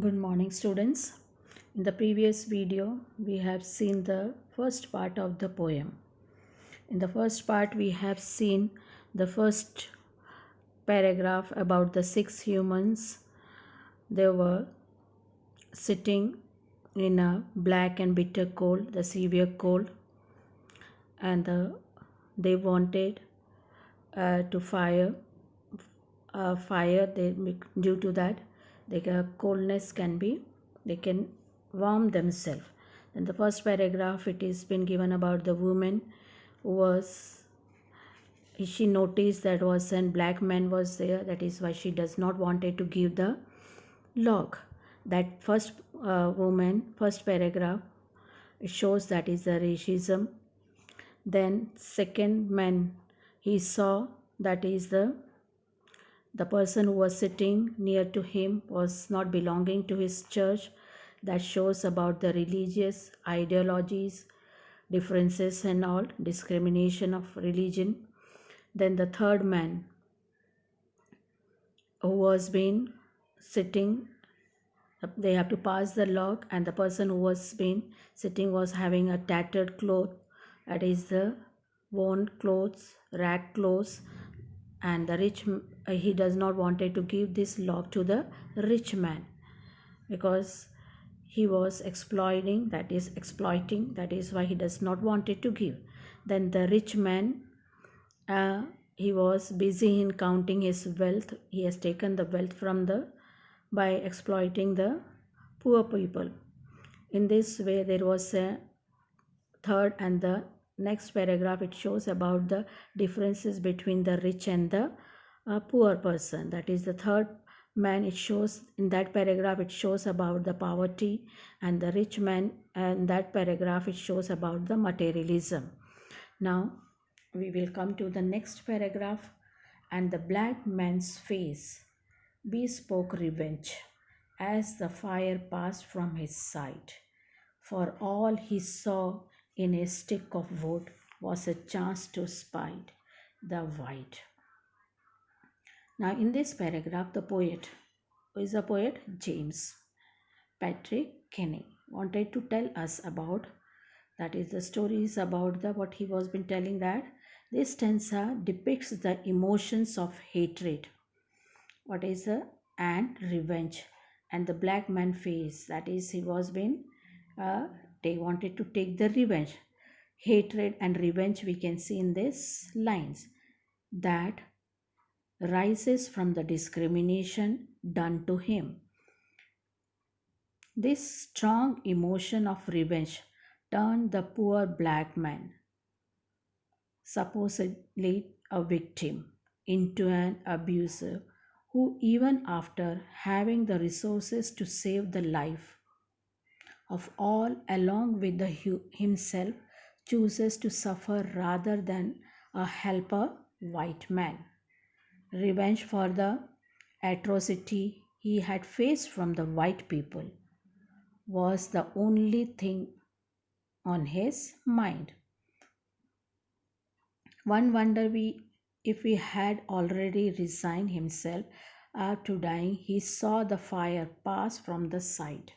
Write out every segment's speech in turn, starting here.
Good morning, students. In the previous video, we have seen the first part of the poem. In the first part, we have seen the first paragraph about the six humans. They were sitting in a black and bitter cold, the severe cold, and they wanted to fire. Due to that, the coldness can be, they can warm themselves. In the first paragraph, it is been given about the woman who was, she noticed that was a black man was there. That is why she does not wanted to give the log. That first first paragraph, it shows that is the racism. Then second man, he saw that is the person who was sitting near to him was not belonging to his church. That shows about the religious ideologies, differences and all, discrimination of religion. Then the third man who was been sitting, they have to pass the log, and the person who was been sitting was having a tattered cloth, that is the worn clothes, rag clothes. And the he does not wanted to give this log to the rich man because he was exploiting, that is why he does not wanted to give. Then the rich man, uh, he was busy in counting his wealth. He has taken the wealth from the by exploiting the poor people. In this way, there was a third, and the next paragraph, it shows about the differences between the rich and the poor person. That is the third man. It shows in that paragraph, it shows about the poverty, and the rich man, and that paragraph, it shows about the materialism. Now we will come to the next paragraph. And the black man's face bespoke revenge as the fire passed from his side, for all he saw in a stick of wood was a chance to spite the white. Now, in this paragraph, the poet, who is the poet? James Patrick Kenny, wanted to tell us about, that is the stories about the what he was been telling, that this stanza depicts the emotions of hatred, what is the, and revenge, and the black man face, that is he was been they wanted to take the revenge. Hatred and revenge we can see in these lines, that rises from the discrimination done to him. This strong emotion of revenge turned the poor black man, supposedly a victim, into an abuser who, even after having the resources to save the life of all along with himself, chooses to suffer rather than help a white man. Revenge for the atrocity he had faced from the white people was the only thing on his mind. One wonder if he had already resigned himself to dying, he saw the fire pass from the side.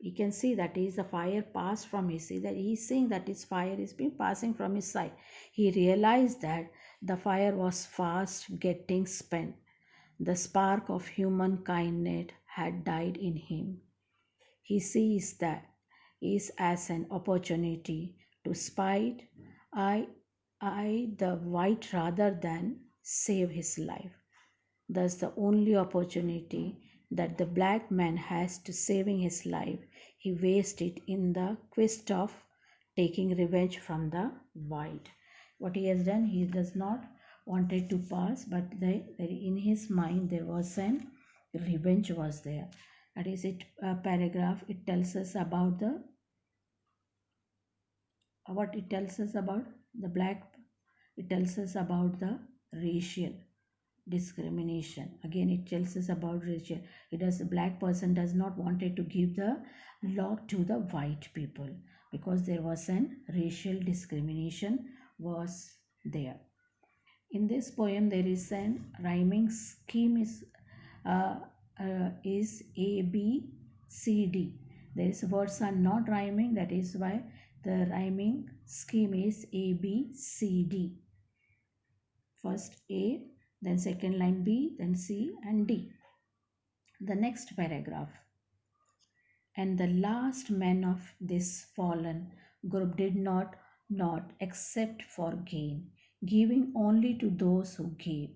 You can see that is the fire passed from his side. That he's saying that his fire is been passing from his side. He realized that the fire was fast getting spent. The spark of human kindness had died in him. He sees that is as an opportunity to spite I the white rather than save his life. Thus, the only opportunity that the black man has to saving his life, he wastes it in the quest of taking revenge from the white. What he has done, he does not wanted to pass, but in his mind there was an revenge was there. That is it. Paragraph. It tells us about the what it tells us about the black. It tells us about the racial discrimination. Again, it tells us about racial. It does, the black person does not wanted to give the law to the white people because there was an racial discrimination was there. In this poem, there is an rhyming scheme is A B CD. These words are not rhyming, that is why the rhyming scheme is A, B, C, D. First A, then second line B, then C and D. The next paragraph. And the last man of this fallen group did not accept for gain, giving only to those who gave,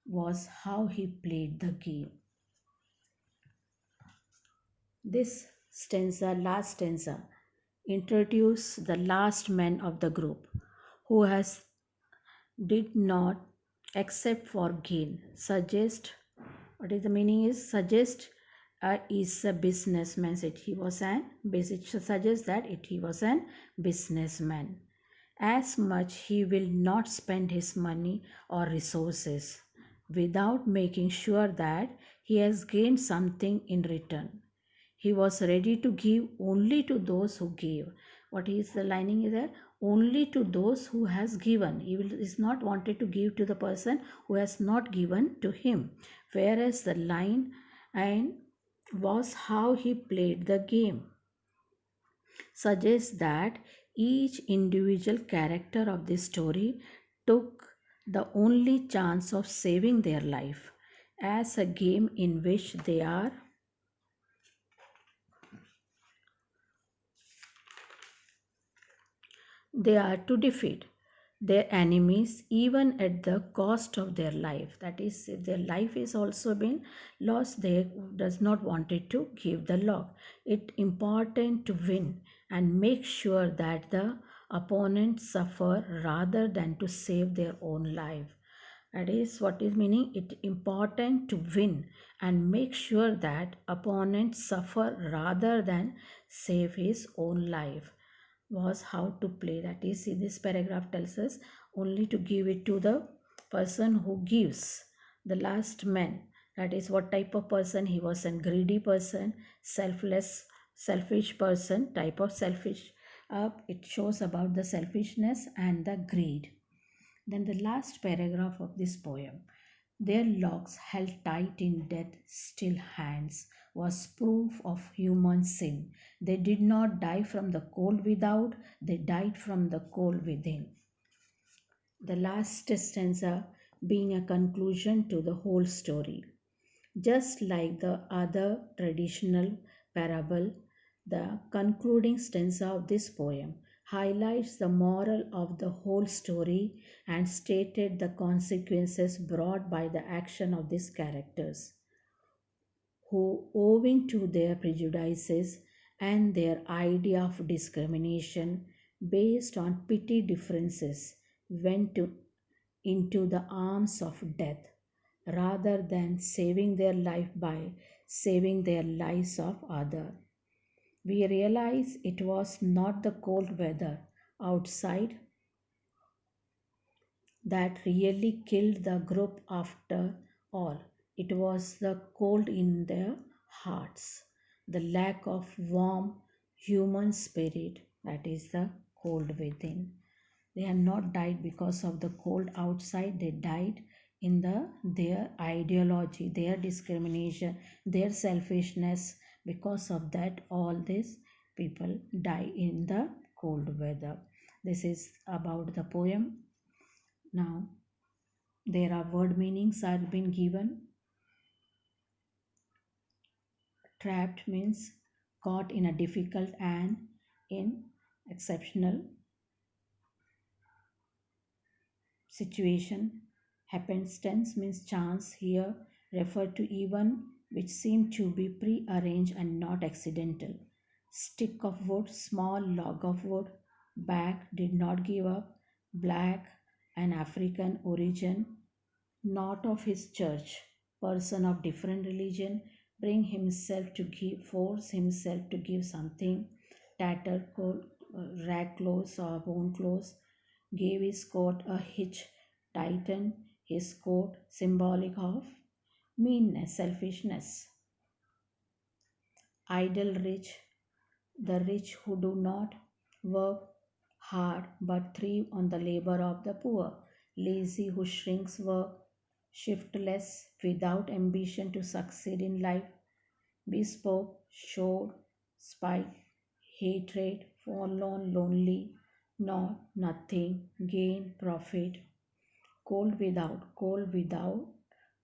was how he played the game. This stanza, last stanza, introduce the last man of the group who has did not accept for gain. Suggest, what is the meaning is suggest is a businessman. It he was an basic suggests that he was an businessman. As much he will not spend his money or resources without making sure that he has gained something in return. He was ready to give only to those who gave. What is the lining is there? Only to those who has given. Is not wanted to give to the person who has not given to him. Whereas the line and was how he played the game suggests that each individual character of this story took the only chance of saving their life as a game in which they are to defeat their enemies even at the cost of their life. That is, if their life is also been lost, they does not wanted to give the law. It important to win and make sure that the opponents suffer rather than to save their own life. That is what is meaning it important to win and make sure that opponents suffer rather than save his own life was how to play. That is, see, this paragraph tells us only to give it to the person who gives. The last man, that is what type of person he was, a greedy person, selfless, selfish person, type of selfish. It shows about the selfishness and the greed. Then the last paragraph of this poem. Their locks held tight in death's still hands was proof of human sin. They did not die from the cold without, they died from the cold within. The last stanza being a conclusion to the whole story. Just like the other traditional parable, the concluding stanza of this poem highlights the moral of the whole story and stated the consequences brought by the action of these characters, who, owing to their prejudices and their idea of discrimination based on petty differences, went into the arms of death rather than saving their life by saving their lives of others. We realize it was not the cold weather outside that really killed the group after all. It was the cold in their hearts, the lack of warm human spirit, that is the cold within. They have not died because of the cold outside, they died in their ideology, their discrimination, their selfishness. Because of that, all these people die in the cold weather. This is about the poem. Now there are word meanings are been given. Trapped means caught in a difficult and in exceptional situation. Happenstance means chance, here referred to even which seem to be pre-arranged and not accidental. Stick of wood, small log of wood. Back, did not give up. Black, an African origin, not of his church. Person of different religion, bring himself to give, force himself to give something. Tattered coat, rag clothes or bone clothes, gave his coat a hitch, tightened his coat, symbolic of meanness, selfishness. Idle rich, the rich who do not work hard but thrive on the labor of the poor. Lazy who shrinks work, shiftless, without ambition to succeed in life. bespoke, showed, spite, hatred, forlorn, lonely, not, nothing, gain, profit, cold without,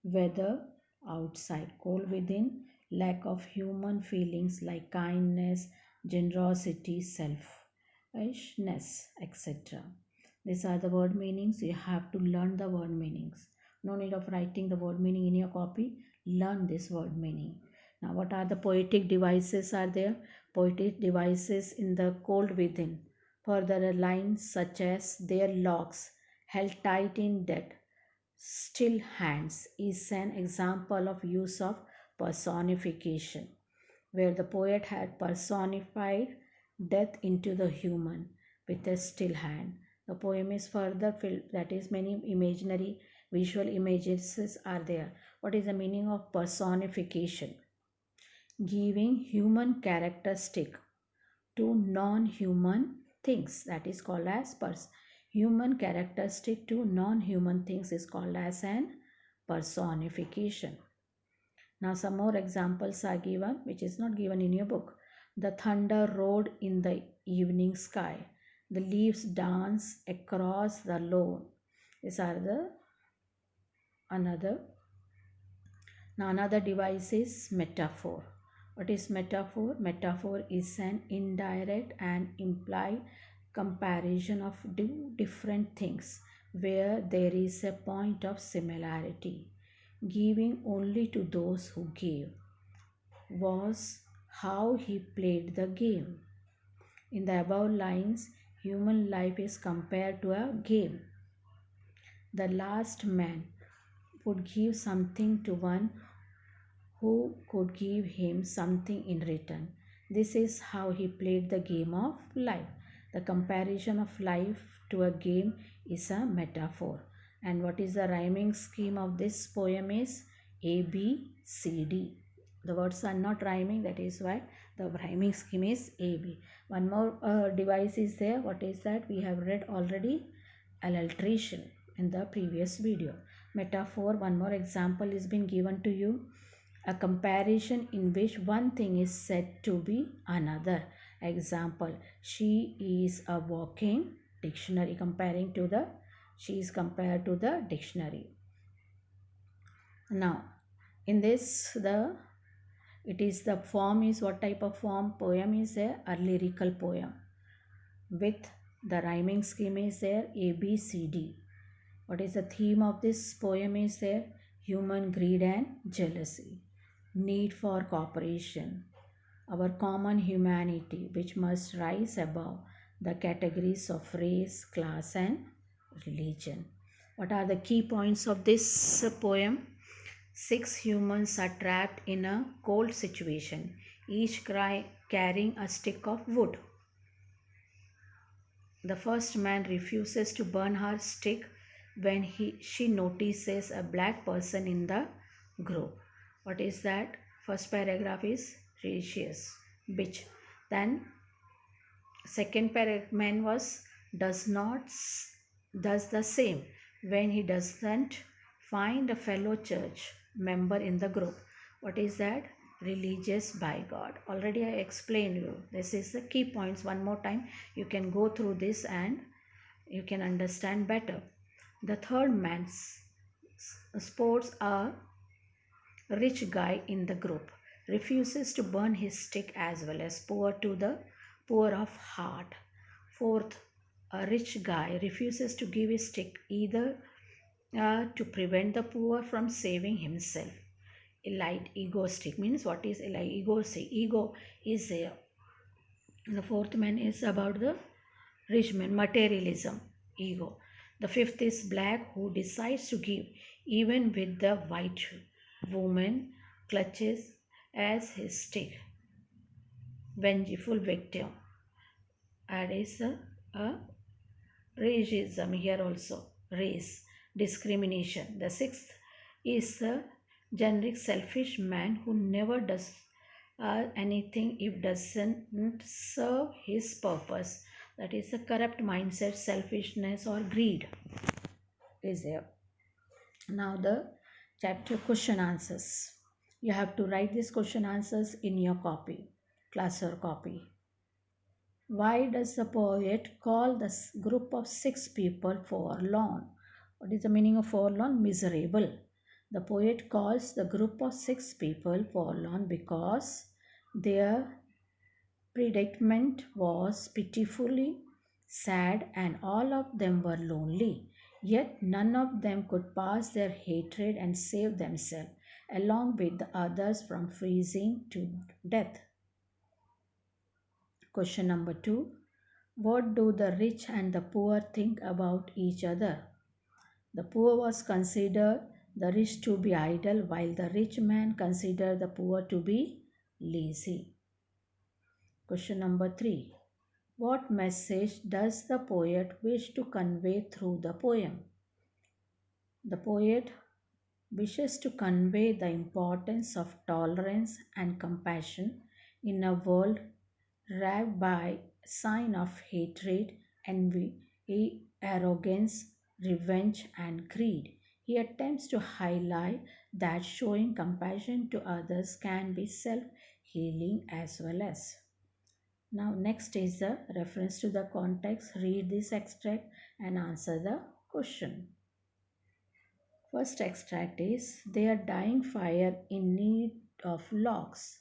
weather, outside, cold within, lack of human feelings like kindness, generosity, selfishness, etc. These are the word meanings. You have to learn the word meanings. No need of writing the word meaning in your copy. Learn this word meaning. Now, what are the poetic devices are there? Poetic devices in the cold within. Further lines such as their locks held tight in death, still hands is an example of use of personification, where the poet had personified death into the human with a still hand. The poem is further filled, that is, many imaginary visual images are there. What is the meaning of personification? Giving human characteristic to non-human things, that is called as human characteristic to non-human things is called as an personification. Now some more examples are given which is not given in your book. The thunder roared in the evening sky, the leaves dance across the lawn. These are the another. Now another device is metaphor. What is metaphor? Metaphor is an indirect and implied comparison of different things where there is a point of similarity. Giving only to those who gave was how he played the game. In the above lines, human life is compared to a game. The last man would give something to one who could give him something in return. This is how he played the game of life. The comparison of life to a game is a metaphor. And what is the rhyming scheme of this poem is A, B, C, D. The words are not rhyming, that is why the rhyming scheme is A, B. One more device is there. What is that? We have read already alliteration in the previous video. Metaphor, one more example is been given to you. A comparison in which one thing is said to be another. Example, she is a walking dictionary. She is compared to the dictionary. Now in this it is the form is what type of form? Poem is a lyrical poem with the rhyming scheme is there A, B, C, D. What is the theme of this poem is there? Human greed and jealousy, need for cooperation, our common humanity which must rise above the categories of race, class and religion. What are the key points of this poem? 6 humans are trapped in a cold situation, each carrying a stick of wood. The first man refuses to burn her stick when she notices a black person in the group. What is that? First paragraph is religious, bitch. Then second man does the same when he doesn't find a fellow church member in the group. What is that? Religious by God. Already I explained you. This is the key points. One more time you can go through this and you can understand better. The third man sports a rich guy in the group, refuses to burn his stick as well as poor of heart. Fourth, a rich guy refuses to give his stick either to prevent the poor from saving himself. Elite egoistic means what is elite egoistic? Ego is there. The fourth man is about the rich man, materialism, ego. The fifth is black who decides to give even with the white woman clutches as his stick. Vengeful victim. And is a racism here also. Race. Discrimination. The sixth is the generic selfish man who never does anything if doesn't serve his purpose. That is the corrupt mindset, selfishness or greed is there. Now the chapter question answers. You have to write these question answers in your copy, class or copy. Why does the poet call this group of six people forlorn? What is the meaning of forlorn? Miserable. The poet calls the group of six people forlorn because their predicament was pitifully sad and all of them were lonely. Yet none of them could pass their hatred and save themselves, along with the others, from freezing to death. Question number 2. What do the rich and the poor think about each other? The poor was considered the rich to be idle, while the rich man considered the poor to be lazy. Question number 3. What message does the poet wish to convey through the poem? The poet wishes to convey the importance of tolerance and compassion in a world ravaged by sign of hatred, envy, arrogance, revenge, and greed. He attempts to highlight that showing compassion to others can be self-healing as well as. Now, next is the reference to the context. Read this extract and answer the question. First extract is they are dying fire in need of logs.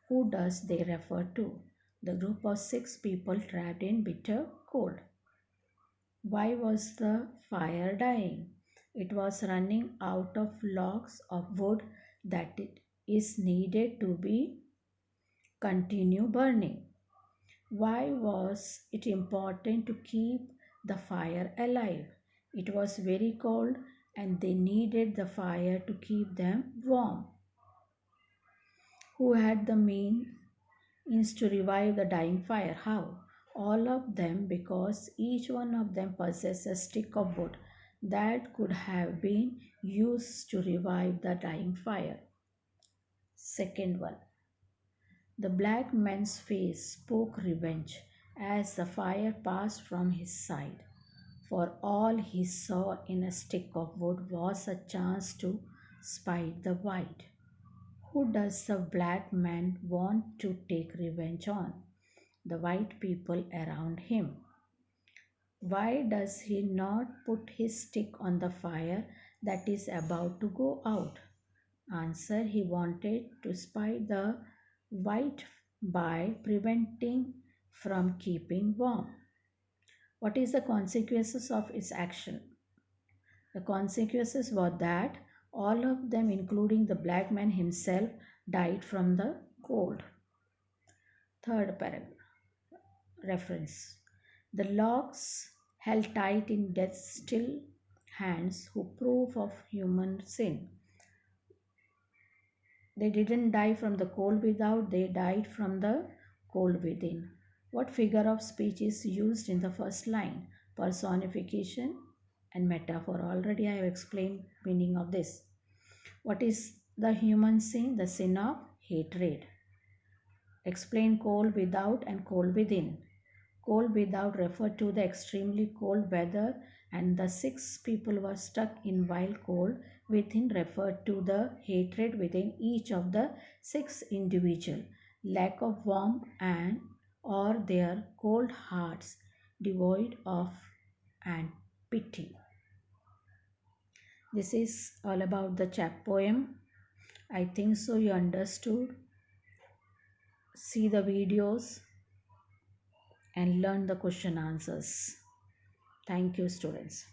Who does they refer to? The group of six people trapped in bitter cold. Why was the fire dying? It was running out of logs of wood that it is needed to be continue burning. Why was it important to keep the fire alive? It was very cold and they needed the fire to keep them warm. Who had the means to revive the dying fire? How? All of them, because each one of them possessed a stick of wood that could have been used to revive the dying fire. Second one. The black man's face spoke revenge as the fire passed from his side, for all he saw in a stick of wood was a chance to spite the white. Who does the black man want to take revenge on? The white people around him. Why does he not put his stick on the fire that is about to go out? Answer: he wanted to spite the white by preventing from keeping warm. What is the consequences of its action? The consequences were that all of them, including the black man himself, died from the cold. Third paragraph reference. The logs held tight in death's still hands who proof of human sin. They didn't die from the cold without, they died from the cold within. What figure of speech is used in the first line? Personification and metaphor. Already I have explained meaning of this. What is the human sin? The sin of hatred. Explain cold without and cold within. Cold without referred to the extremely cold weather, and the six people were stuck in wild cold within referred to the hatred within each of the six individual, lack of warmth and or their cold hearts devoid of and pity. This is all about the chap poem. I think so you understood. See the videos and learn the question answers. Thank you, students.